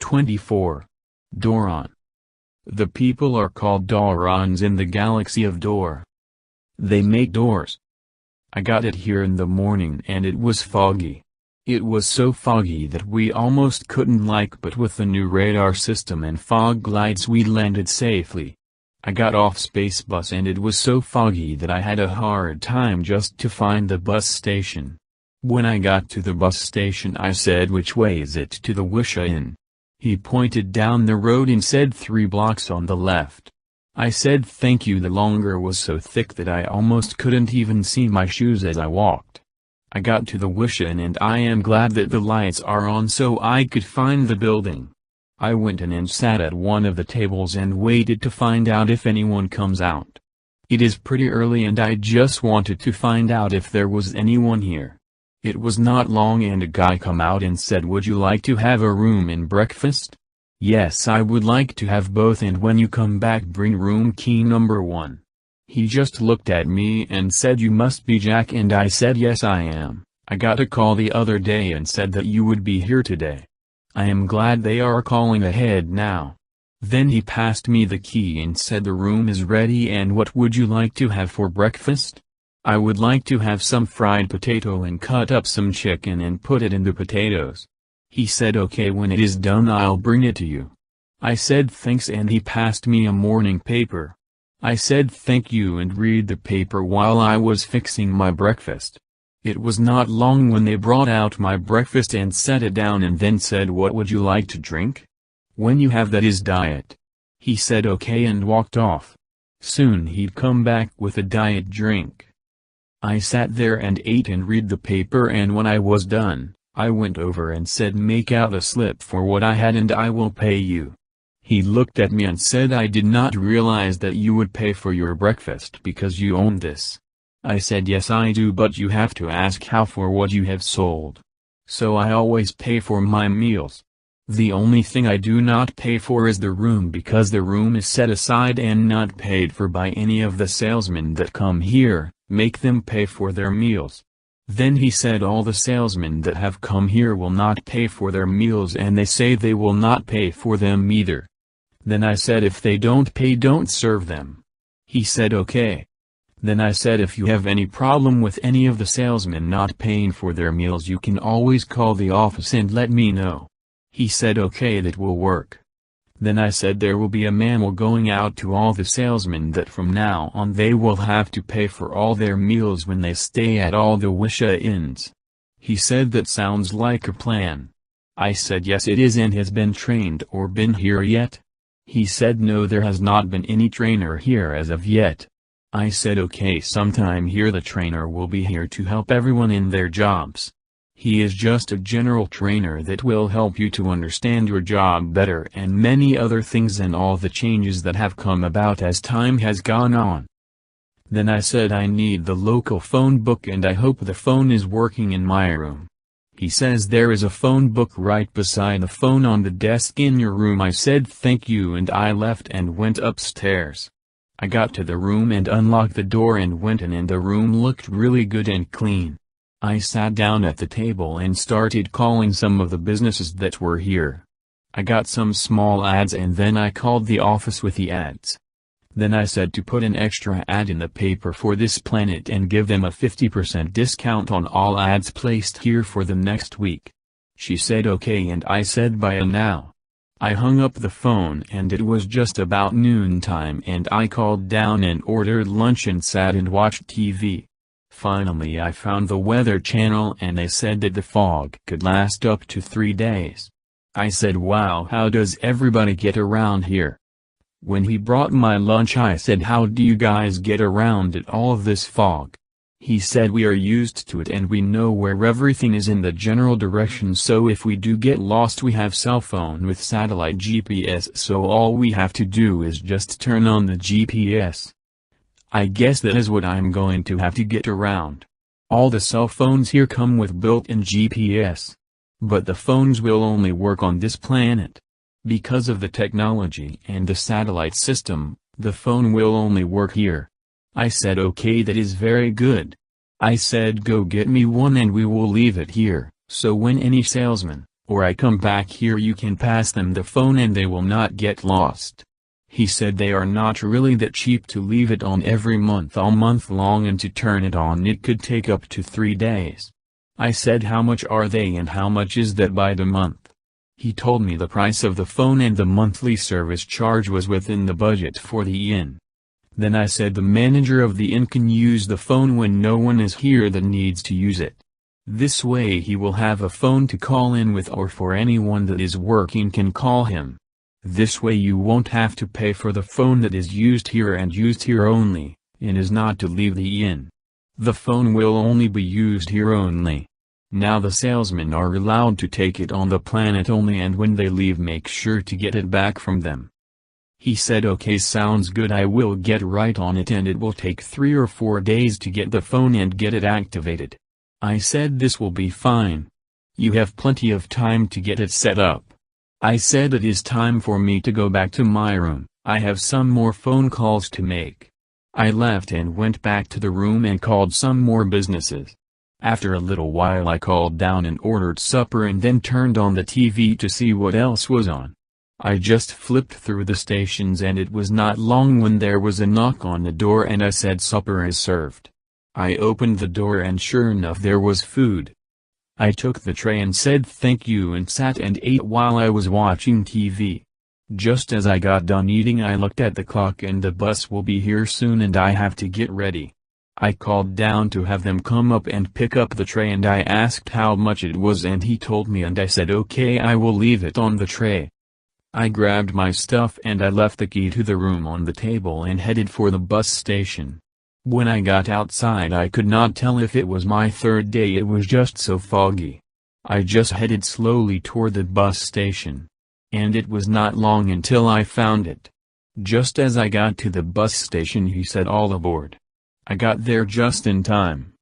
24. Dooron. The people are called Doorons in the galaxy of Door. They make doors. I got it here in the morning and it was foggy. It was so foggy that we almost couldn't but with the new radar system and fog lights we landed safely. I got off space bus and it was so foggy that I had a hard time just to find the bus station. When I got to the bus station I said, "Which way is it to the Wisha Inn?" He pointed down the road and said 3 blocks on the left. I said thank you. The longer was so thick that I almost couldn't even see my shoes as I walked. I got to the Wisha Inn and I am glad that the lights are on so I could find the building. I went in and sat at one of the tables and waited to find out if anyone comes out. It is pretty early and I just wanted to find out if there was anyone here. It was not long and a guy come out and said, "Would you like to have a room and breakfast?" Yes, I would like to have both, and when you come back bring room key number 1. He just looked at me and said, "You must be Jack," and I said, "Yes I am. I got a call the other day and said that you would be here today. I am glad they are calling ahead now." Then he passed me the key and said, "The room is ready, and what would you like to have for breakfast?" "I would like to have some fried potato and cut up some chicken and put it in the potatoes." He said, "Okay, when it is done I'll bring it to you." I said thanks and he passed me a morning paper. I said thank you and read the paper while I was fixing my breakfast. It was not long when they brought out my breakfast and set it down and then said, "What would you like to drink? When you have that is diet." He said okay and walked off. Soon he'd come back with a diet drink. I sat there and ate and read the paper, and when I was done, I went over and said, "Make out a slip for what I had and I will pay you." He looked at me and said, "I did not realize that you would pay for your breakfast because you own this." I said, "Yes I do, but you have to ask how for what you have sold. So I always pay for my meals. The only thing I do not pay for is the room, because the room is set aside and not paid for by any of the salesmen that come here, make them pay for their meals." Then he said, "All the salesmen that have come here will not pay for their meals, and they say they will not pay for them either." Then I said, "If they don't pay, don't serve them." He said okay. Then I said, "If you have any problem with any of the salesmen not paying for their meals, you can always call the office and let me know." He said okay, that will work. Then I said, "There will be a memo going out to all the salesmen that from now on they will have to pay for all their meals when they stay at all the Wisha Inns." He said, "That sounds like a plan." I said, "Yes it is, and has been trained or been here yet?" He said, "No, there has not been any trainer here as of yet." I said, "Okay, sometime here the trainer will be here to help everyone in their jobs. He is just a general trainer that will help you to understand your job better and many other things and all the changes that have come about as time has gone on." Then I said, "I need the local phone book and I hope the phone is working in my room." He says, "There is a phone book right beside the phone on the desk in your room." I said thank you and I left and went upstairs. I got to the room and unlocked the door and went in, and the room looked really good and clean. I sat down at the table and started calling some of the businesses that were here. I got some small ads and then I called the office with the ads. Then I said to put an extra ad in the paper for this planet and give them a 50% discount on all ads placed here for the next week. She said okay and I said bye now. I hung up the phone and it was just about noontime and I called down and ordered lunch and sat and watched TV. Finally I found the Weather Channel and they said that the fog could last up to 3 days. I said, "Wow, how does everybody get around here?" When he brought my lunch I said, "How do you guys get around at all of this fog?" He said, "We are used to it and we know where everything is in the general direction, so if we do get lost we have cell phone with satellite GPS, so all we have to do is just turn on the GPS." I guess that is what I'm going to have to get around. All the cell phones here come with built-in GPS. But the phones will only work on this planet. Because of the technology and the satellite system, the phone will only work here. I said okay, that is very good. I said, "Go get me one and we will leave it here, so when any salesman, Or I come back here, you can pass them the phone and they will not get lost. He said they are not really that cheap to leave it on every month all month long, and to turn it on it could take up to 3 days. I said how much are they and how much is that by the month. He told me the price of the phone and the monthly service charge was within the budget for the inn. Then I said the manager of the inn can use the phone when no one is here that needs to use it. This way he will have a phone to call in with, or for anyone that is working can call him. This way you won't have to pay for the phone that is used here and used here only, and is not to leave the inn. The phone will only be used here only. Now the salesmen are allowed to take it on the planet only, and when they leave make sure to get it back from them. He said okay, sounds good, I will get right on it, and it will take 3 or 4 days to get the phone and get it activated. I said this will be fine. You have plenty of time to get it set up. I said it is time for me to go back to my room, I have some more phone calls to make. I left and went back to the room and called some more businesses. After a little while I called down and ordered supper and then turned on the TV to see what else was on. I just flipped through the stations and it was not long when there was a knock on the door and I said supper is served. I opened the door and sure enough there was food. I took the tray and said thank you and sat and ate while I was watching TV. Just as I got done eating I looked at the clock and the bus will be here soon and I have to get ready. I called down to have them come up and pick up the tray and I asked how much it was and he told me and I said okay, I will leave it on the tray. I grabbed my stuff and I left the key to the room on the table and headed for the bus station. When I got outside I could not tell if it was my third day, it was just so foggy. I just headed slowly toward the bus station. And it was not long until I found it. Just as I got to the bus station he said all aboard. I got there just in time.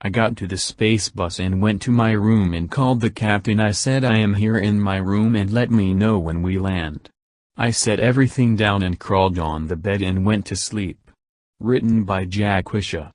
I got to the space bus and went to my room and called the captain. I said I am here in my room and let me know when we land. I set everything down and crawled on the bed and went to sleep. Written by Wisha.